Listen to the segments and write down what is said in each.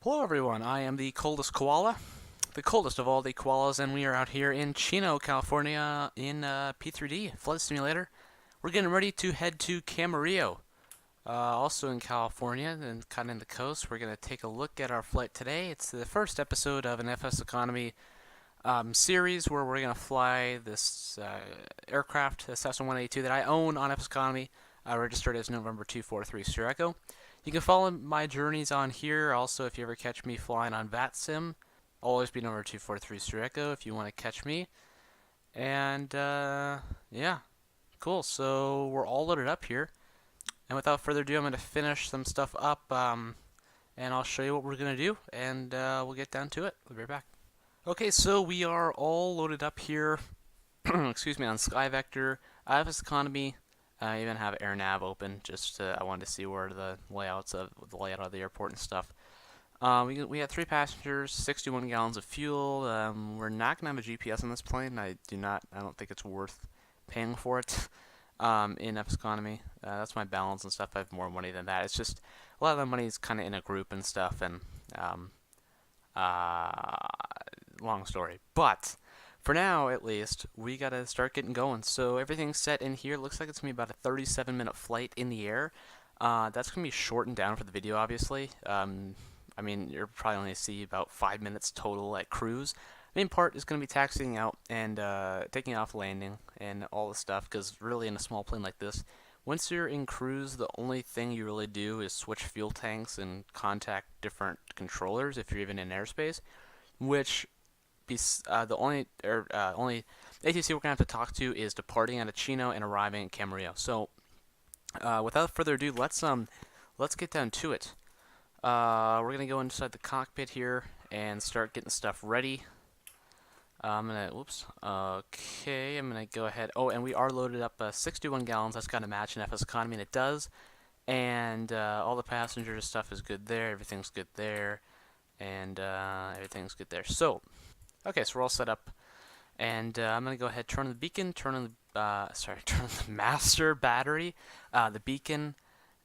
Hello everyone, I am the coldest koala, the coldest of all the koalas, and we are out here in Chino, California in P3D, Flight Simulator. We're getting ready to head to Camarillo, also in California, and kind of in the coast. We're going to take a look at our flight today. It's the first episode of an FSEconomy series where we're going to fly this aircraft, the Cessna 182, that I own on FSEconomy, registered as November 243SE. You can follow my journeys on here. Also, if you ever catch me flying on VATSIM, I'll always be number 243SE if you want to catch me. And, yeah, cool. So, we're all loaded up here. And without further ado, I'm going to finish some stuff up, and I'll show you what we're going to do, and we'll get down to it. We'll be right back. Okay, so we are all loaded up here, excuse me, on SkyVector, FSEconomy. I even have AirNav open, just I wanted to see where the layout of the airport and stuff. We had 3 passengers, 61 gallons of fuel. We're not gonna have a GPS on this plane. I don't think it's worth paying for it. In FSEconomy, that's my balance and stuff. I have more money than that. It's just a lot of the money is kind of in a group and stuff, and long story, but. For now, at least, we gotta start getting going. So everything's set in here. Looks like it's gonna be about a 37-minute flight in the air. That's gonna be shortened down for the video, obviously. I mean, you're probably only see about 5 minutes total at cruise. The main part is gonna be taxiing out and taking off, landing, and all the stuff. Because really, in a small plane like this, once you're in cruise, the only thing you really do is switch fuel tanks and contact different controllers if you're even in airspace, which the only ATC we're gonna have to talk to is departing out of Chino and arriving in Camarillo. So, without further ado, let's get down to it. We're gonna go inside the cockpit here and start getting stuff ready. I'm gonna go ahead. Oh, and we are loaded up 61 gallons. That's gotta match in FSEconomy, and it does. And all the passenger stuff is good there. Everything's good there, and everything's good there. So. Okay, so we're all set up, and I'm gonna go ahead, turn on the beacon, turn on the master battery, the beacon,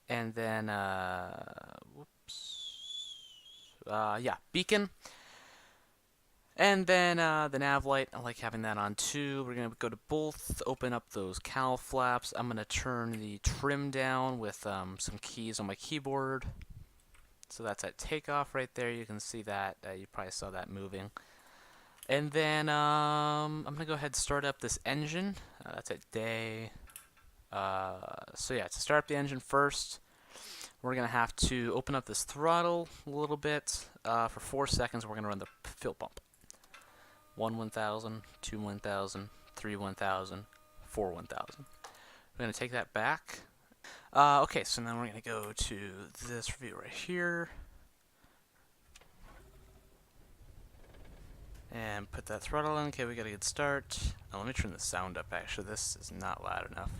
and then beacon, and then the nav light. I like having that on too. We're gonna go to both, open up those cowl flaps. I'm gonna turn the trim down with some keys on my keyboard. So that's at takeoff right there. You can see that. You probably saw that moving. And then I'm going to go ahead and start up this engine. That's at day. So yeah, to start up the engine first, we're going to have to open up this throttle a little bit. For 4 seconds, we're going to run the fuel pump. 1 1000, 2 1000, 3 1000, 4 1000. We're going to take that back. Okay, so then we're going to go to this review right here. And put that throttle in. Okay, we got a good start. Now, let me turn the sound up, actually. This is not loud enough.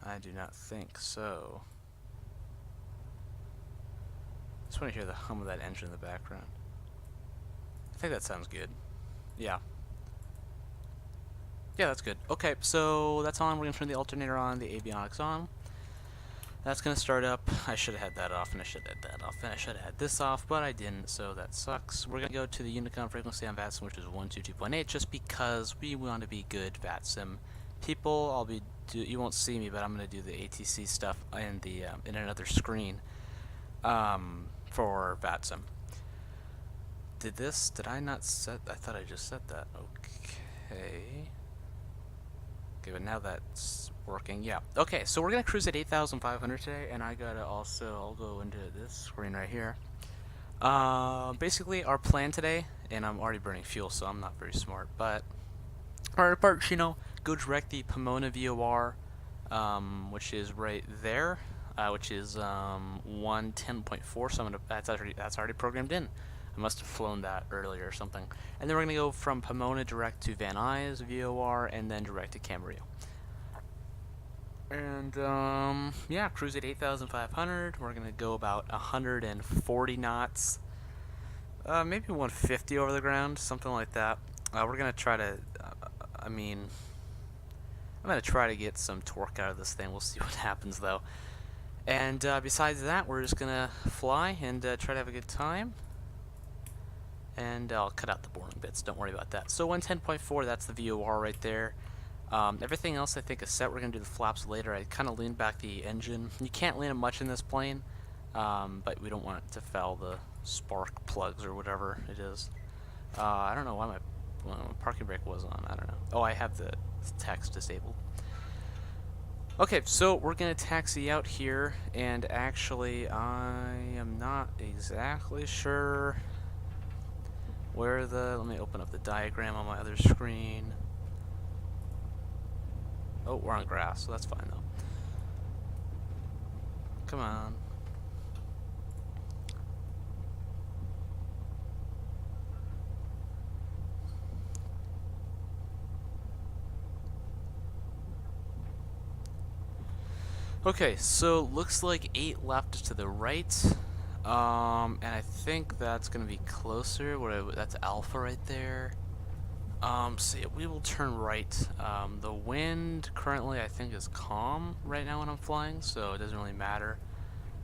I do not think so. I just want to hear the hum of that engine in the background. I think that sounds good. Yeah. Yeah, that's good. Okay, so that's on. We're going to turn the alternator on, the avionics on. That's going to start up. I should have had that off, and I should have had that off, and I should have had this off, but I didn't, so that sucks. We're going to go to the Unicom frequency on VATSIM, which is 122.8, just because we want to be good VATSIM people. You won't see me, but I'm going to do the ATC stuff in the in another screen for VATSIM. Did I not set? I thought I just set that. Okay. Okay, but now that's working. Yeah. Okay, so we're gonna cruise at 8,500 today, and I'll go into this screen right here. Basically, our plan today, and I'm already burning fuel, so I'm not very smart, but our depart Chino, go direct the Pomona VOR, which is right there, which is 110.4. So that's already programmed in. I must have flown that earlier or something. And then we're going to go from Pomona direct to Van Nuys VOR, and then direct to Camarillo. And, yeah, cruise at 8,500. We're going to go about 140 knots. Maybe 150 over the ground, something like that. We're going to try to, I'm going to try to get some torque out of this thing. We'll see what happens, though. And besides that, we're just gonna fly and try to have a good time. And I'll cut out the boring bits, don't worry about that. So 110.4, that's the VOR right there. Everything else I think is set. We're going to do the flaps later. I kind of leaned back the engine. You can't lean it much in this plane, but we don't want it to foul the spark plugs or whatever it is. I don't know why my parking brake was on. I don't know. Oh, I have the text disabled. Okay, so we're going to taxi out here, and actually I am not exactly sure where the... Let me open up the diagram on my other screen. Oh, we're on grass, so that's fine though. Come on. Okay, so looks like 8 left to the right. And I think that's gonna be closer. That's Alpha right there. So yeah, we will turn right. The wind currently I think is calm right now when I'm flying, so it doesn't really matter.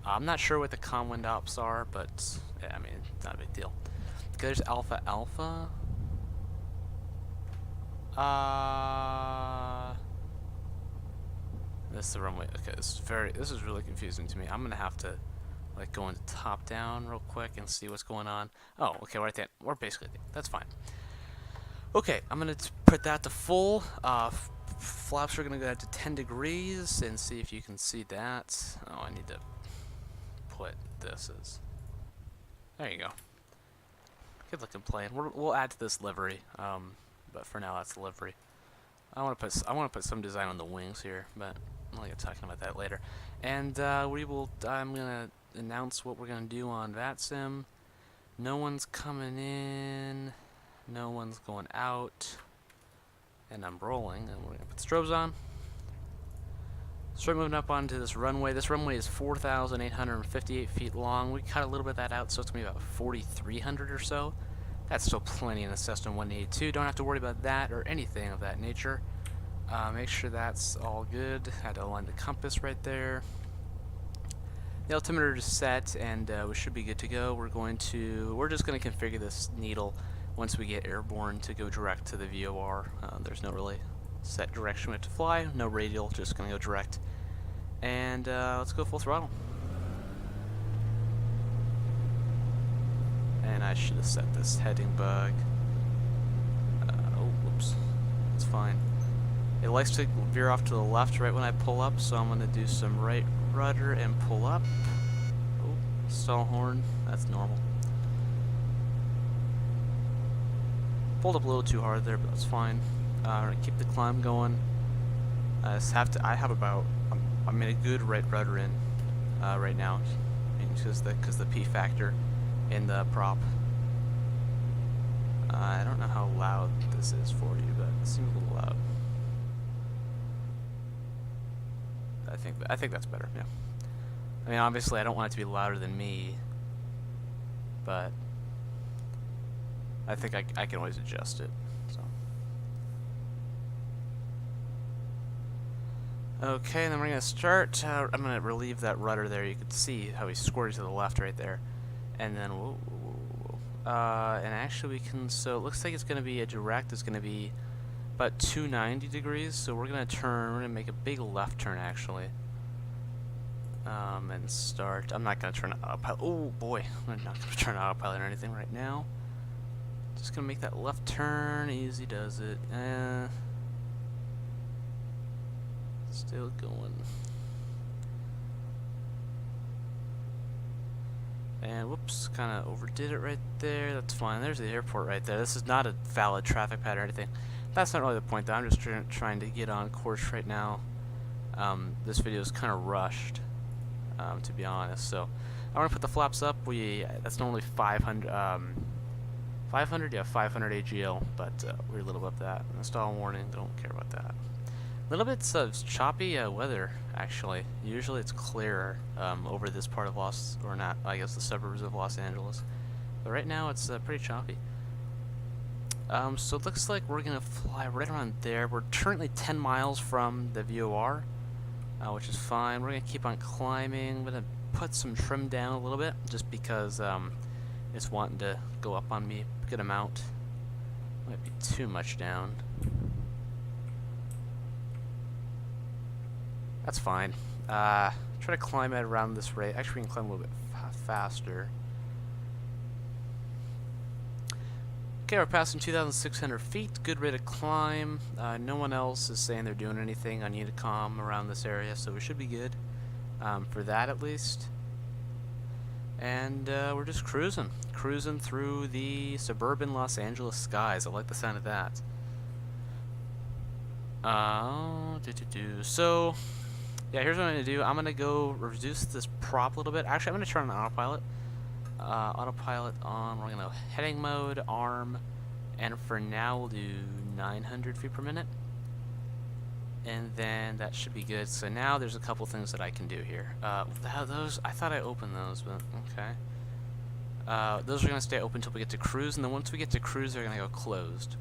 I'm not sure what the calm wind ops are, but yeah, I mean, it's not a big deal. Okay, there's Alpha Alpha. This is the runway. Okay, this is really confusing to me. I'm gonna have to like go into top down real quick and see what's going on. Oh, okay, we're at the end. We're basically at the end. That's fine. Okay, I'm gonna put that to full. Flaps are gonna go out to 10 degrees and see if you can see that. Oh, I need to put this as. There you go. Good looking plane. We'll add to this livery. But for now, that's the livery. I want to put some design on the wings here, but I'll get talking about that later. And I'm gonna announce what we're gonna do on VATSIM. No one's coming in. No one's going out, and I'm rolling, and we're going to put the strobes on. Start moving up onto this runway. This runway is 4,858 feet long. We cut a little bit of that out, so it's going to be about 4,300 or so. That's still plenty in the Cessna 182. Don't have to worry about that or anything of that nature. Make sure that's all good. Had to align the compass right there. The altimeter is set, and we should be good to go. We're just going to configure this needle once we get airborne to go direct to the VOR. There's no really set direction we have to fly, no radial, just gonna go direct. And let's go full throttle. And I should have set this heading bug. Oh, whoops. It's fine. It likes to veer off to the left right when I pull up, so I'm gonna do some right rudder and pull up. Oh, stall horn, that's normal. Pulled up a little too hard there, but that's fine. I'm gonna keep the climb going. I'm in a good right rudder in right now, because the P factor in the prop. I don't know how loud this is for you, but it seems a little loud. I think that's better. Yeah. I mean, obviously, I don't want it to be louder than me, but I think I can always adjust it. So. Okay, and then we're gonna start. I'm gonna relieve that rudder there. You can see how he squirted to the left right there, and then whoa. And actually we can. So it looks like it's gonna be a direct. It's gonna be about 290 degrees. So we're gonna turn. We're gonna make a big left turn actually. And start. I'm not gonna turn autopilot. Oh boy, I'm not gonna turn autopilot or anything right now. Just gonna make that left turn, easy does it. Still going. And whoops, kind of overdid it right there. That's fine. There's the airport right there. This is not a valid traffic pattern or anything. That's not really the point though. I'm just trying to get on course right now. This video is kind of rushed, to be honest. So I want to put the flaps up. That's normally 500. 500, yeah, 500 AGL, but we're a little above that. Install warning, don't care about that. A little bit of choppy weather, actually. Usually it's clearer over this part of I guess the suburbs of Los Angeles. But right now it's pretty choppy. So it looks like we're going to fly right around there. We're currently 10 miles from the VOR. which is fine. We're going to keep on climbing. I'm going to put some trim down a little bit, just because it's wanting to go up on me a good amount. Might be too much down. That's fine. Try to climb at around this rate. Actually, we can climb a little bit faster. Okay, we're passing 2,600 feet. Good rate of climb. No one else is saying they're doing anything on Unicom around this area, so we should be good for that at least. And we're just cruising through the suburban Los Angeles skies. I like the sound of that. So, yeah, here's what I'm going to do. I'm going to go reduce this prop a little bit. Actually, I'm going to turn on autopilot. Autopilot on. We're going to heading mode, arm, and for now we'll do 900 feet per minute. And then that should be good. So now there's a couple things that I can do here. Those, I thought I opened those, but okay. Those are going to stay open until we get to cruise, and then once we get to cruise, they're going to go closed.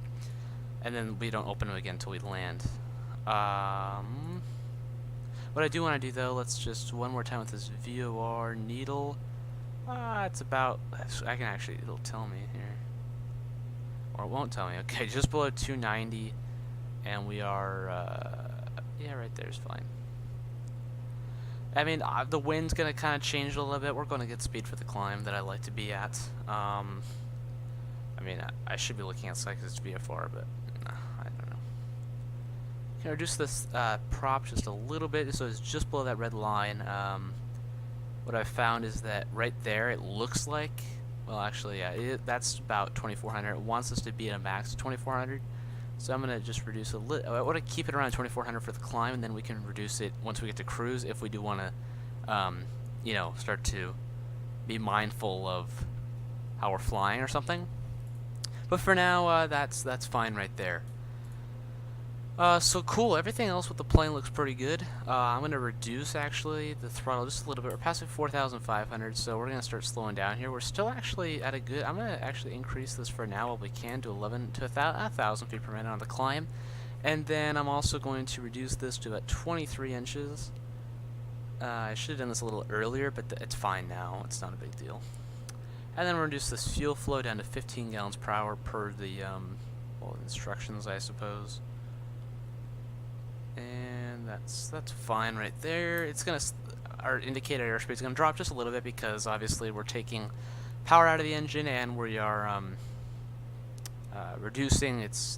And then we don't open them again until we land. What I do want to do, though, let's just one more time with this VOR needle. It's about, I can actually, it'll tell me here. Or it won't tell me. Okay, just below 290, and we are, yeah, right there's fine. I mean, the wind's going to kind of change a little bit. We're going to get speed for the climb that I like to be at. I mean, I should be looking at cyclist VFR, but I don't know. Can I reduce this prop just a little bit so it's just below that red line. What I've found is that right there it looks like, well, actually, yeah, that's about 2,400. It wants us to be at a max of 2,400. So I'm going to just reduce a little. I want to keep it around 2,400 for the climb, and then we can reduce it once we get to cruise if we do want to, you know, start to be mindful of how we're flying or something. But for now, that's fine right there. So cool. Everything else with the plane looks pretty good. I'm going to reduce actually the throttle just a little bit. We're passing 4,500, so we're going to start slowing down here. We're still actually at a good. I'm going to actually increase this for now while we can to 1,000 feet per minute on the climb, and then I'm also going to reduce this to about 23 inches. I should have done this a little earlier, but it's fine now. It's not a big deal. And then we'll reduce this fuel flow down to 15 gallons per hour per the well, instructions, I suppose. And that's fine right there. It's gonna our indicated airspeed is gonna drop just a little bit because obviously we're taking power out of the engine and we are reducing its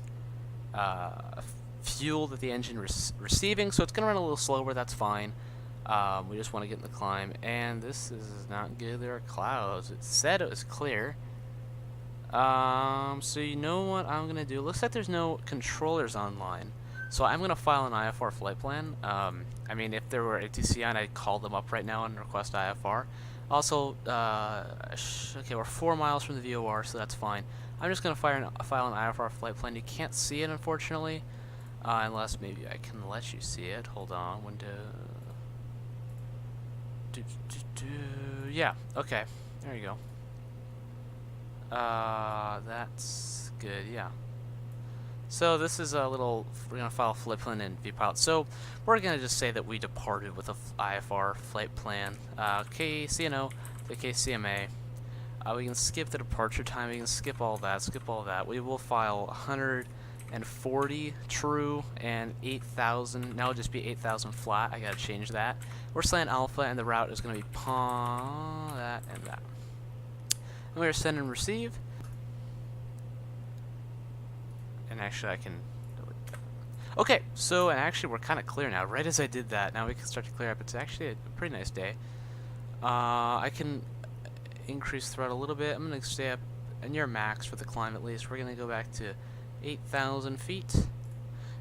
fuel that the engine receiving. So it's gonna run a little slower. That's fine. We just want to get in the climb, and this is not good. There are clouds. It said it was clear. So you know what I'm gonna do? Looks like there's no controllers online. So I'm going to file an IFR flight plan. I mean, if there were a TCI, I'd call them up right now and request IFR. Also, okay, we're 4 miles from the VOR, so that's fine. I'm just going to file an IFR flight plan. You can't see it, unfortunately, unless maybe I can let you see it. Hold on. Window. Yeah, okay. There you go. That's good, yeah. So this is a little, we're going to file a flight plan in VPilot. So we're going to just say that we departed with a IFR flight plan. KCNO to KCMA. We can skip the departure time. We can skip all that. We will file 140 true and 8,000. Now it'll just be 8,000 flat. I got to change that. We're slaying alpha, and the route is going to be that and that. And we're send and receive. And actually I can delete that. Okay, so and actually we're kind of clear now. Right as I did that, now we can start to clear up. It's actually a pretty nice day. I can increase throttle a little bit. I'm going to stay up near max for the climb at least. We're going to go back to 8,000 feet.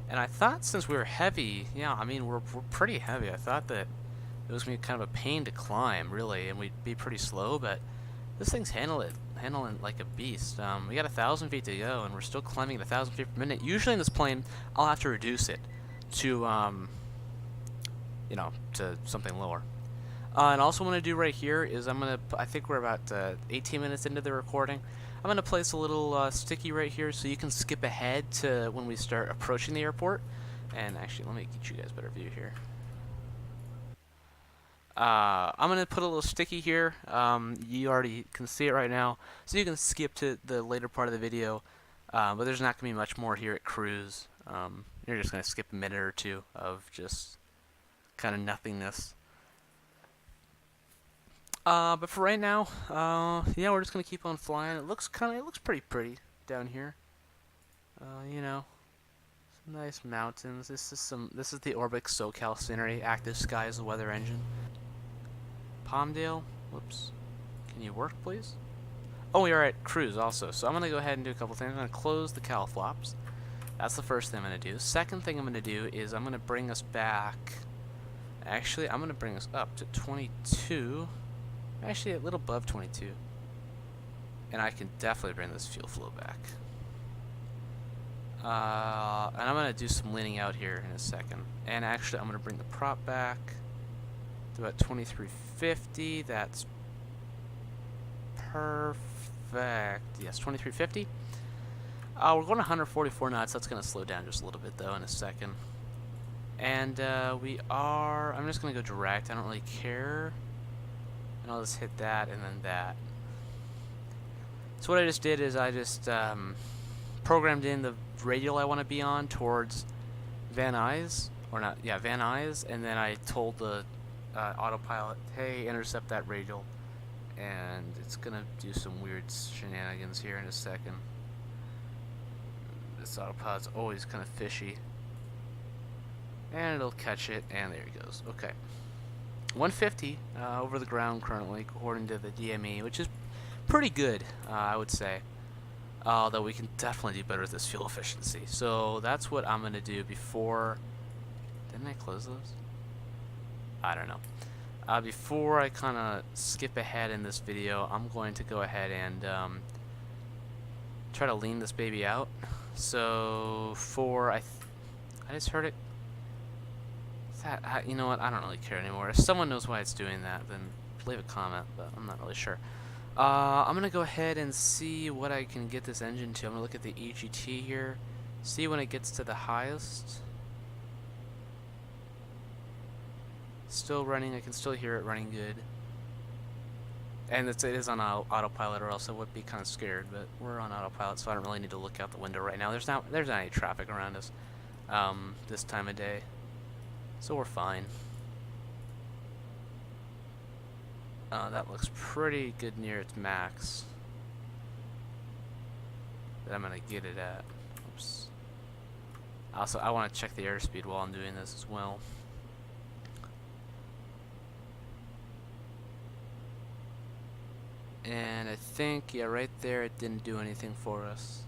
And I thought since we were heavy, yeah, I mean we're pretty heavy. I thought that it was going to be kind of a pain to climb really, and we'd be pretty slow, but this thing's handling like a beast. We got 1,000 feet to go, and we're still climbing at 1,000 feet per minute. Usually in this plane, I'll have to reduce it to, you know, to something lower. And also what I'm going to do right here is I think we're about 18 minutes into the recording. I'm going to place a little sticky right here so you can skip ahead to when we start approaching the airport. And actually, let me get you guys a better view here. I'm gonna put a little sticky here. You already can see it right now, so you can skip to the later part of the video. But there's not gonna be much more here at cruise. You're just gonna skip a minute or two of just kind of nothingness. But for right now, yeah, we're just gonna keep on flying. It looks pretty pretty down here. You know, some nice mountains. This is the Orbix SoCal scenery. Active Sky is the weather engine. Palmdale. Whoops. Can you work, please? Oh, we are at cruise also. So I'm gonna go ahead and do a couple things. I'm gonna close the cowl flops. That's the first thing I'm gonna do. Second thing I'm gonna do is I'm gonna bring us back. Actually, I'm gonna bring us up to 22. Actually, a little above 22. And I can definitely bring this fuel flow back. And I'm gonna do some leaning out here in a second. And actually, I'm gonna bring the prop back to about 2350. That's perfect. Yes, 2350. We're going 144 knots. That's gonna slow down just a little bit though in a second. And I'm just gonna go direct. I don't really care. And I'll just hit that and then that. So what I just did is I just programmed in the radial I want to be on towards Van Nuys, or not, yeah, Van Nuys, and then I told the autopilot, hey, intercept that radial, and it's gonna do some weird shenanigans here in a second. This autopilot's always kind of fishy, and it'll catch it, and there it goes. Okay, 150 over the ground currently, according to the DME, which is pretty good, I would say. Although we can definitely do better with this fuel efficiency. So that's what I'm gonna do before. Didn't I close those? I don't know. Before I kind of skip ahead in this video, I'm going to go ahead and try to lean this baby out. So I just heard it. You know what? I don't really care anymore. If someone knows why it's doing that, then leave a comment. But I'm not really sure. I'm gonna go ahead and see what I can get this engine to. I'm gonna look at the EGT here, see when it gets to the highest. Still running. I can still hear it running good. And it is on autopilot, or else I would be kind of scared. But we're on autopilot, so I don't really need to look out the window right now. There's not any traffic around us this time of day, so we're fine. That looks pretty good near its max that I'm gonna get it at. Oops. Also, I want to check the airspeed while I'm doing this as well. And I think, yeah, right there it didn't do anything for us.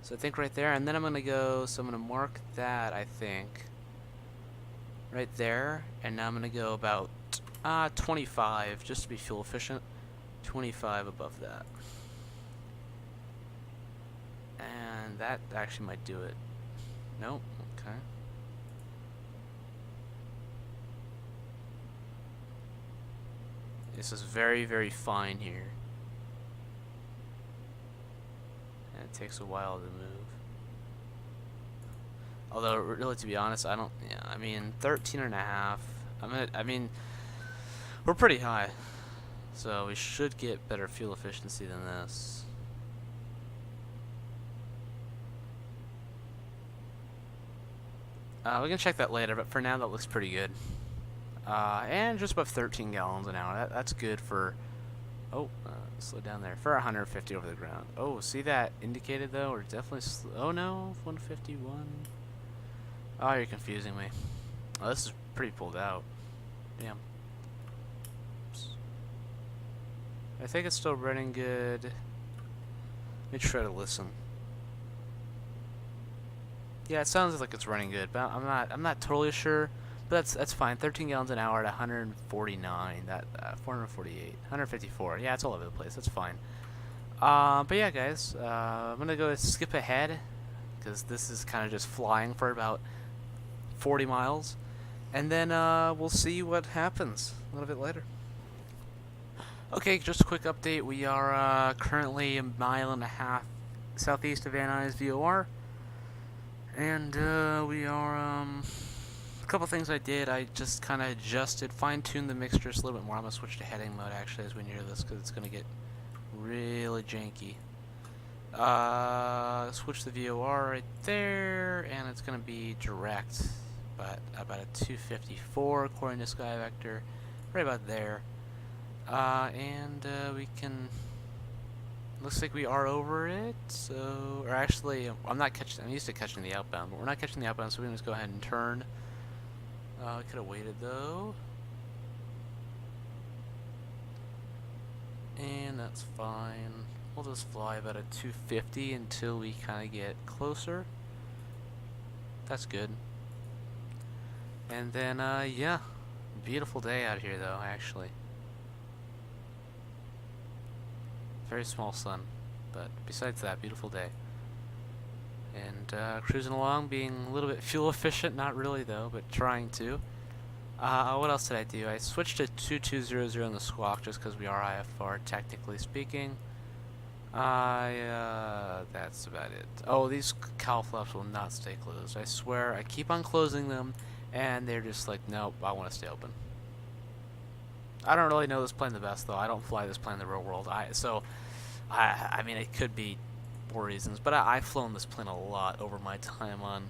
So I think right there, and then I'm gonna go, so I'm gonna mark that, I think, right there, and now I'm gonna go about 25, just to be fuel efficient. 25 above that. And that actually might do it. Nope, okay. This is very, very fine here. And it takes a while to move. Although, really, to be honest, I mean, 13 and a half. I mean, we're pretty high, so we should get better fuel efficiency than this. We can check that later, but for now that looks pretty good. And just above 13 gallons an hour. That's good for, slow down there, for 150 over the ground. Oh, see that indicated though? We're definitely, oh no, 151. Oh, you're confusing me. Oh, this is pretty pulled out. Damn. I think it's still running good. Let me try to listen. Yeah, it sounds like it's running good, but I'm not totally sure. But that's fine. 13 gallons an hour at 149. 448, 154. Yeah, it's all over the place. That's fine. But yeah, guys, I'm gonna go skip ahead because this is kind of just flying for about 40 miles, and then we'll see what happens a little bit later. Okay, just a quick update. We are currently 1.5 miles southeast of Van Nuys VOR, and we are A couple things I did, I just kind of adjusted, fine-tuned the mixture just a little bit more. I'm going to switch to heading mode actually as we near this because it's going to get really janky. Switch the VOR right there, and it's going to be direct, but about a 254 according to Sky Vector, right about there. We can. Looks like we are over it. So, or actually, I'm not catching. I'm used to catching the outbound, but we're not catching the outbound, so we can just go ahead and turn. We could have waited though. And that's fine. We'll just fly about a 250 until we kind of get closer. That's good. And then, yeah. Beautiful day out here though, actually. Very small sun. But besides that, beautiful day. And cruising along, being a little bit fuel efficient, not really though, but trying to. What else did I do? I switched to 2200 in the squawk just because we are IFR, technically speaking. That's about it. Oh, these cowl flaps will not stay closed. I swear, I keep on closing them, and they're just like, nope, I want to stay open. I don't really know this plane the best though. I don't fly this plane in the real world. I mean, it could be more reasons, but I've flown this plane a lot over my time on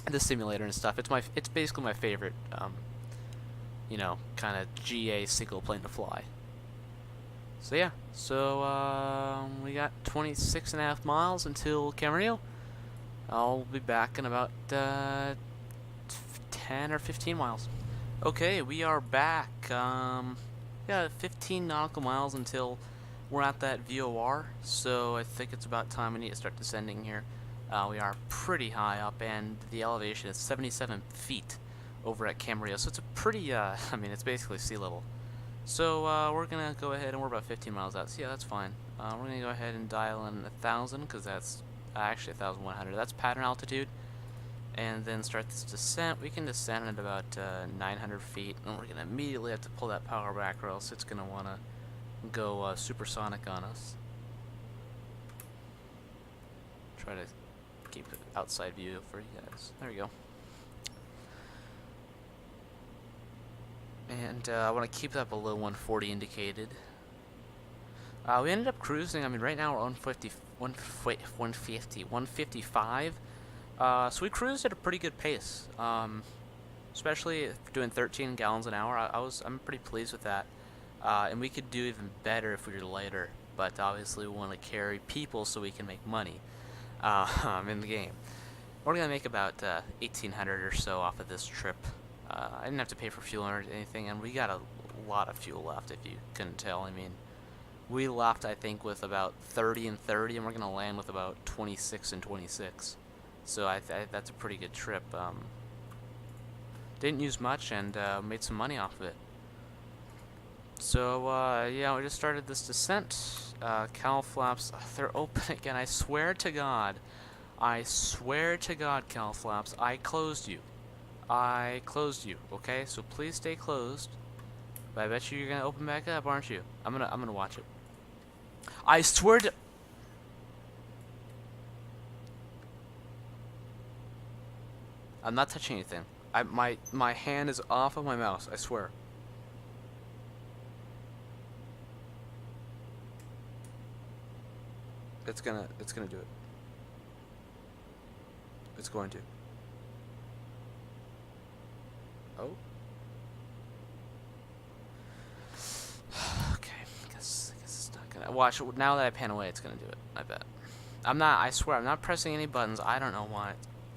the simulator and stuff. It's basically my favorite, you know, kind of GA single plane to fly. So yeah, we got 26.5 miles until Camarillo. I'll be back in about 10 or 15 miles. Okay, we are back. Yeah, 15 nautical miles until we're at that VOR, so I think it's about time we need to start descending here. We are pretty high up, and the elevation is 77 feet over at Camarillo, so it's a pretty, I mean, it's basically sea level. So we're going to go ahead, and we're about 15 miles out, so yeah, that's fine. We're going to go ahead and dial in 1,000, because that's actually 1,100. That's pattern altitude. And then start this descent. We can descend at about 900 feet, and we're going to immediately have to pull that power back, or else it's going to want to go supersonic on us. Try to keep it outside view for you guys. There we go. And I want to keep that below 140 indicated. We ended up cruising. I mean, right now we're on 155. So we cruised at a pretty good pace, especially doing 13 gallons an hour. I'm pretty pleased with that, and we could do even better if we were lighter. But obviously, we want to carry people so we can make money in the game. We're gonna make about 1,800 or so off of this trip. I didn't have to pay for fuel or anything, and we got a lot of fuel left. If you couldn't tell, I mean, we left I think with about 30 and 30, and we're gonna land with about 26 and 26. So that's a pretty good trip. Didn't use much and made some money off of it. So yeah, we just started this descent. Cowl flaps, they're open again. I swear to God, cowl flaps, I closed you. Okay? So please stay closed. But I bet you're gonna open back up, aren't you? I'm gonna watch it. I swear to. I'm not touching anything. My hand is off of my mouse, I swear. It's gonna do it. It's going to. Oh. Okay, I guess it's not gonna. Watch, now that I pan away, it's gonna do it, I bet. I swear, I'm not pressing any buttons. I don't know why.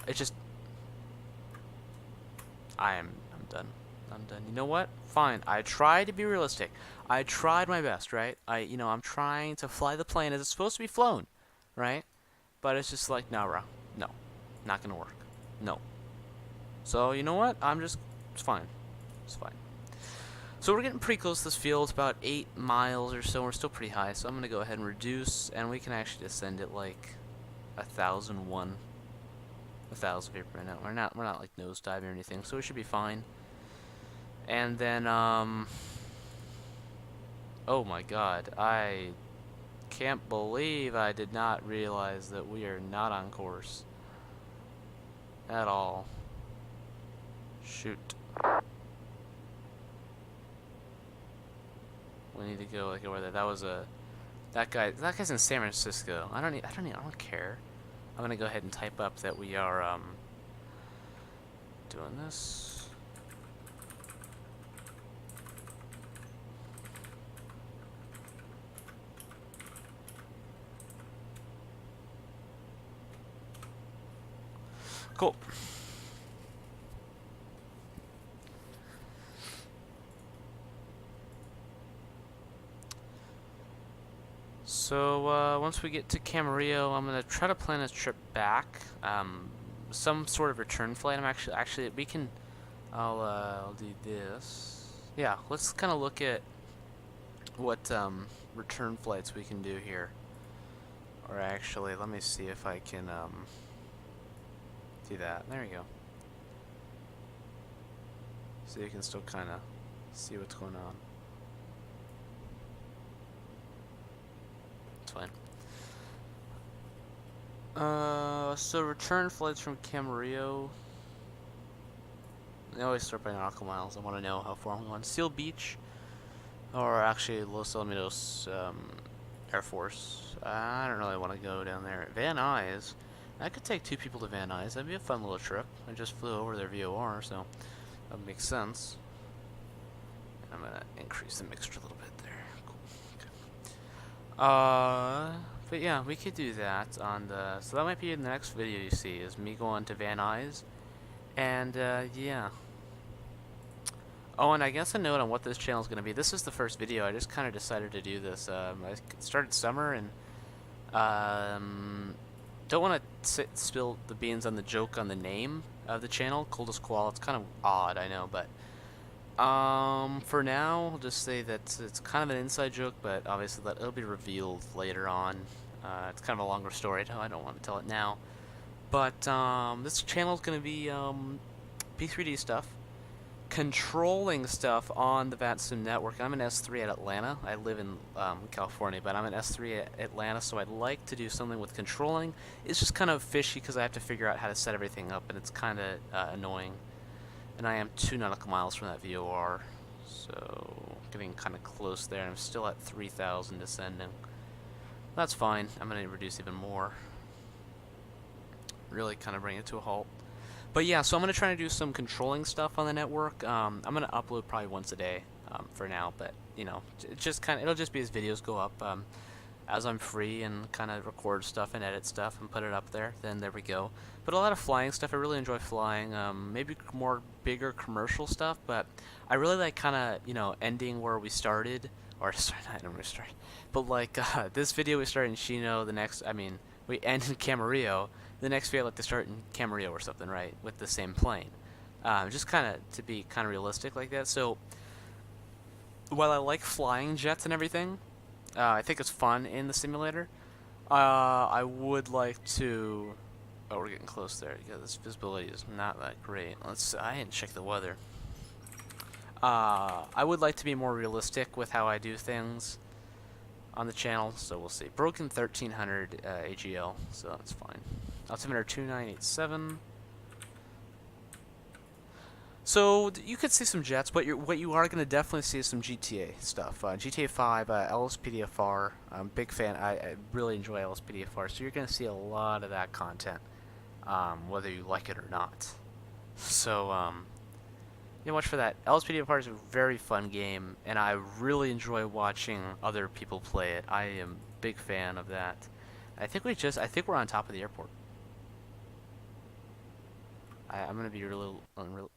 It's just. I'm done. I'm done. You know what? Fine. I tried to be realistic. I tried my best, right? I'm trying to fly the plane as it's supposed to be flown, right? But it's just like, no, bro. No. Not gonna work. No. So, you know what? It's fine. It's fine. So we're getting pretty close to this field. It's about 8 miles or so. We're still pretty high, so I'm gonna go ahead and reduce, and we can actually descend at like 1,001. 1,000 feet per minute. We're not like nose diving or anything, so we should be fine. And then oh my God, I can't believe I did not realize that we are not on course at all. Shoot. We need to go like over there. That was a that guy's in San Francisco. I don't care. I'm gonna go ahead and type up that we are doing this. Cool. So once we get to Camarillo, I'm gonna try to plan a trip back. Some sort of return flight. Actually we can. I'll do this. Yeah, let's kind of look at what return flights we can do here. Or actually, let me see if I can do that. There you go. So you can still kind of see what's going on. It's fine. So return flights from Camarillo. I always start by nautical miles. I want to know how far I'm going. Seal Beach, or actually Los Alamitos Air Force. I don't really want to go down there. Van Nuys. I could take 2 people to Van Nuys. That'd be a fun little trip. I just flew over their VOR, so that would make sense. I'm gonna increase the mixture a little bit there. Cool. Okay. But yeah, we could do that on the. So that might be in the next video you see, is me going to Van Nuys, and yeah. Oh, and I guess a note on what this channel is going to be. This is the first video. I just kind of decided to do this. I started summer and don't want to spill the beans on the joke on the name of the channel, Coldest Koala. It's kind of odd, I know, but for now, I'll just say that it's kind of an inside joke, but obviously that it'll be revealed later on. It's kind of a longer story. I don't want to tell it now, but this channel is going to be P3D stuff. Controlling stuff on the VATSIM network. I'm an S3 at Atlanta. I live in California, but I'm an S3 at Atlanta, so I'd like to do something with controlling. It's just kind of fishy because I have to figure out how to set everything up, and it's kind of annoying. And I am 2 nautical miles from that VOR, so getting kind of close there. I'm still at 3,000 descending. That's fine. I'm going to reduce even more. Really kind of bring it to a halt. But yeah, so I'm going to try to do some controlling stuff on the network. I'm going to upload probably once a day for now, but you know, it'll just be as videos go up as I'm free and kind of record stuff and edit stuff and put it up there. Then there we go. But a lot of flying stuff. I really enjoy flying. Maybe more bigger commercial stuff, but I really like kind of, you know, ending where we started, or sorry, not where we started, but like this video we started in Chino. The next, I mean, we end in Camarillo. The next video I'd like to start in Camarillo or something, right, with the same plane. Just kind of to be kind of realistic like that. So while I like flying jets and everything, I think it's fun in the simulator. I would like to. Oh, we're getting close there. Yeah, this visibility is not that great. I didn't check the weather. I would like to be more realistic with how I do things on the channel, so we'll see. Broken 1300 AGL, so that's fine. Altimeter 2987. So you could see some jets, but what you are going to definitely see is some GTA stuff. GTA 5, LSPDFR. I'm a big fan. I really enjoy LSPDFR, so you're going to see a lot of that content, whether you like it or not. So you watch for that. LSPDFR is a very fun game, and I really enjoy watching other people play it. I am a big fan of that. I think we're on top of the airport. I'm gonna be really unrealistic.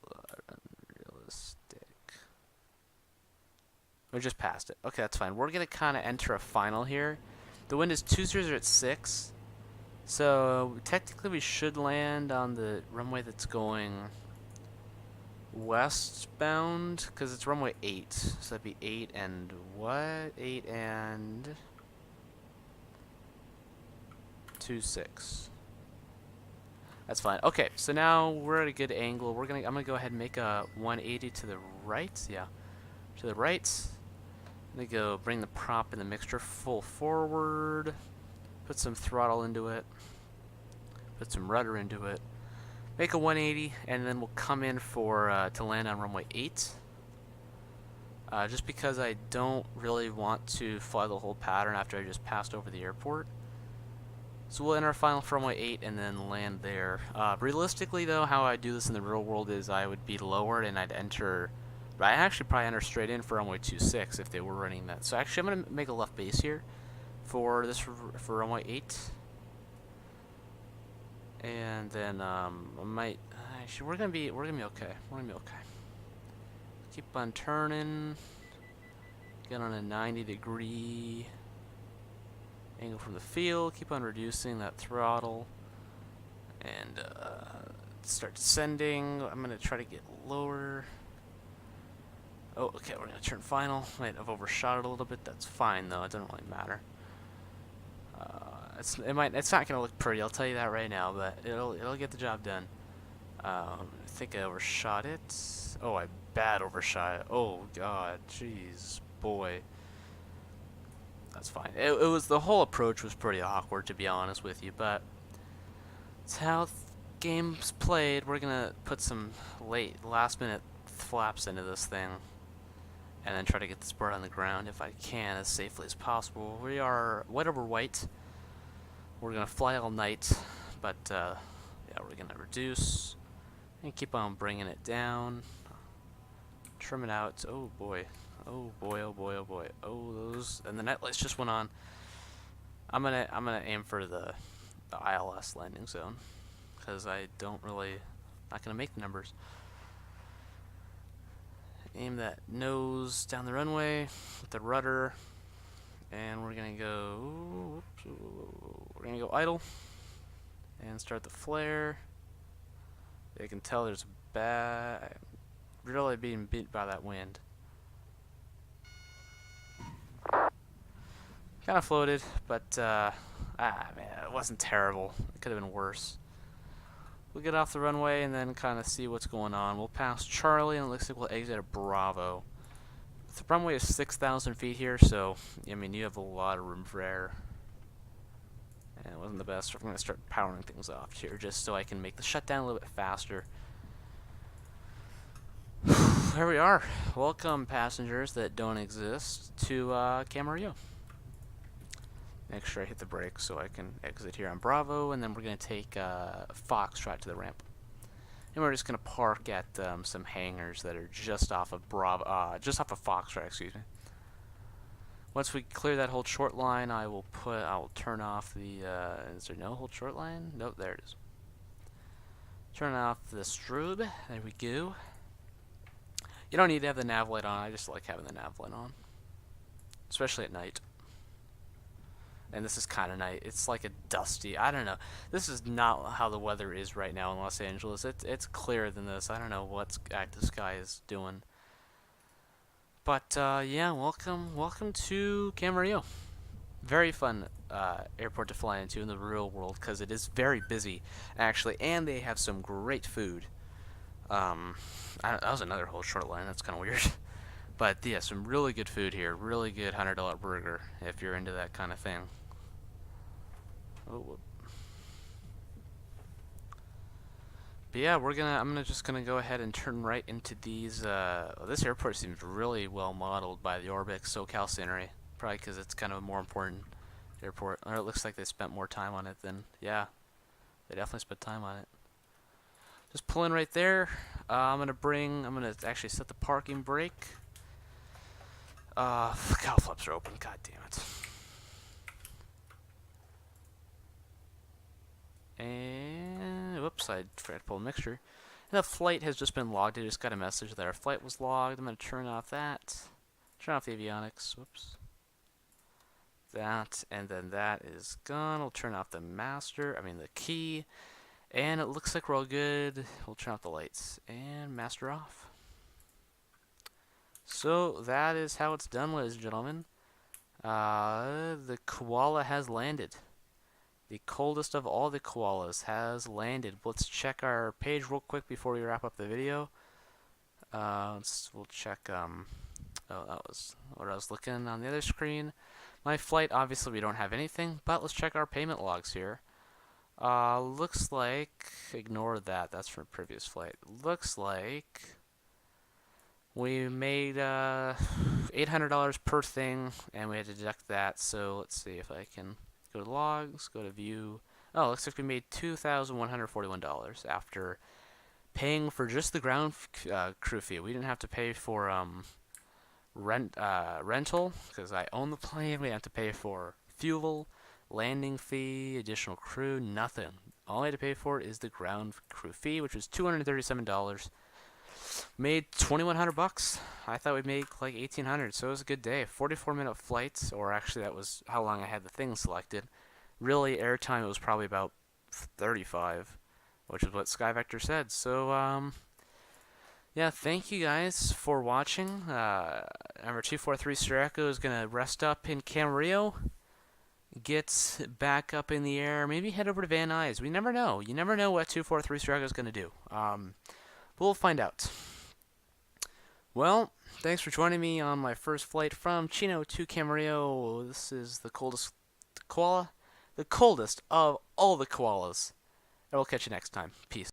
We're just past it. Okay, that's fine. We're gonna kind of enter a final here. The wind is 20 at 6, so technically we should land on the runway that's going westbound, because it's runway 8. So that'd be 8 and what? 8 and 26. That's fine. Okay, so now we're at a good angle. I'm gonna go ahead and make a 180 to the right. Yeah, to the right. I'm gonna go bring the prop and the mixture full forward. Put some throttle into it. Put some rudder into it. make a 180, and then we'll come in for to land on runway 8. Just because I don't really want to fly the whole pattern after I just passed over the airport. So we'll enter our final for runway 8 and then land there. Realistically though, how I do this in the real world is I would be lowered and I'd actually probably enter straight in for runway 26 if they were running that. So actually I'm going to make a left base here for runway 8. And then I might actually we're gonna be okay. We're gonna be okay. Keep on turning. Get on a 90-degree angle from the field. Keep on reducing that throttle, and start descending. I'm gonna try to get lower. Oh, okay. We're gonna turn final. Might have overshot it a little bit. That's fine though. It doesn't really matter. It's not gonna look pretty. I'll tell you that right now, but it'll get the job done. I think I overshot it. Oh, I bad overshot it. Oh god, jeez, boy. That's fine. It was the whole approach was pretty awkward to be honest with you, but it's how game's played. We're gonna put some last minute flaps into this thing, and then try to get this bird on the ground if I can as safely as possible. We are white over white. We're gonna fly all night, but yeah, we're gonna reduce and keep on bringing it down, trim it out. Oh boy, oh boy, oh boy, oh boy. Oh, those, and the net lights just went on. I'm gonna aim for the ILS landing zone because I don't really not gonna make the numbers. Aim that nose down the runway with the rudder, and we're gonna go. We're gonna go idle and start the flare. You can tell there's really being beat by that wind. Kind of floated, but man, it wasn't terrible. It could have been worse. We'll get off the runway and then kind of see what's going on. We'll pass Charlie, and it looks like we'll exit at Bravo. The runway is 6,000 feet here, so I mean you have a lot of room for error. And it wasn't the best. I'm going to start powering things off here just so I can make the shutdown a little bit faster. Here we are. Welcome, passengers that don't exist, to Camarillo. Make sure I hit the brakes so I can exit here on Bravo, and then we're going to take Foxtrot to the ramp. And we're just going to park at some hangars that are just off of Foxtrot, excuse me. Once we clear that hold short line, I will turn off the, is there no hold short line? Nope, there it is. Turn off the strobe, there we go. You don't need to have the nav light on, I just like having the nav light on. Especially at night. And this is kind of night, it's like a dusty, I don't know. This is not how the weather is right now in Los Angeles. It's clearer than this, I don't know what active sky is doing. But yeah, welcome to Camarillo. Very fun airport to fly into in the real world because it is very busy, actually, and they have some great food. That was another whole short line. That's kind of weird, but yeah, some really good food here. Really good $100 burger if you're into that kind of thing. Oh. Whoop. But yeah, I'm just gonna go ahead and turn right into these. This airport seems really well modeled by the Orbix SoCal scenery, probably because it's kind of a more important airport. Or it looks like they spent more time on it than, yeah, they definitely spent time on it. Just pull in right there. I'm gonna actually set the parking brake. Cowl flaps are open. God damn it. And whoops, I forgot to pull the mixture. And the flight has just been logged. I just got a message that our flight was logged. I'm going to turn off that. Turn off the avionics. Whoops. That, and then that is gone. We'll turn off the the key. And it looks like we're all good. We'll turn off the lights. And master off. So that is how it's done, ladies and gentlemen. The koala has landed. The coldest of all the koalas has landed. Let's check our page real quick before we wrap up the video. We'll check, oh, that was what I was looking on the other screen. My flight, obviously we don't have anything, but let's check our payment logs here. Looks like, ignore that, that's from a previous flight. Looks like we made $800 per thing, and we had to deduct that, so let's see if I can go to logs, go to view. Oh, looks like we made $2,141 after paying for just the ground crew fee. We didn't have to pay for rental, because I own the plane. We didn't have to pay for fuel, landing fee, additional crew, nothing. All I had to pay for is the ground crew fee, which was $237. Made $2,100. I thought we'd make like $1,800, so it was a good day. 44-minute flights, or actually that was how long I had the thing selected. Really, airtime, it was probably about 35, which is what SkyVector said. So, yeah, thank you guys for watching. Number 243 Echo is going to rest up in Camarillo, get back up in the air, maybe head over to Van Nuys. We never know. You never know what 243 Echo is going to do. We'll find out. Well, thanks for joining me on my first flight from Chino to Camarillo. This is the coldest koala, the coldest of all the koalas. And we'll catch you next time. Peace.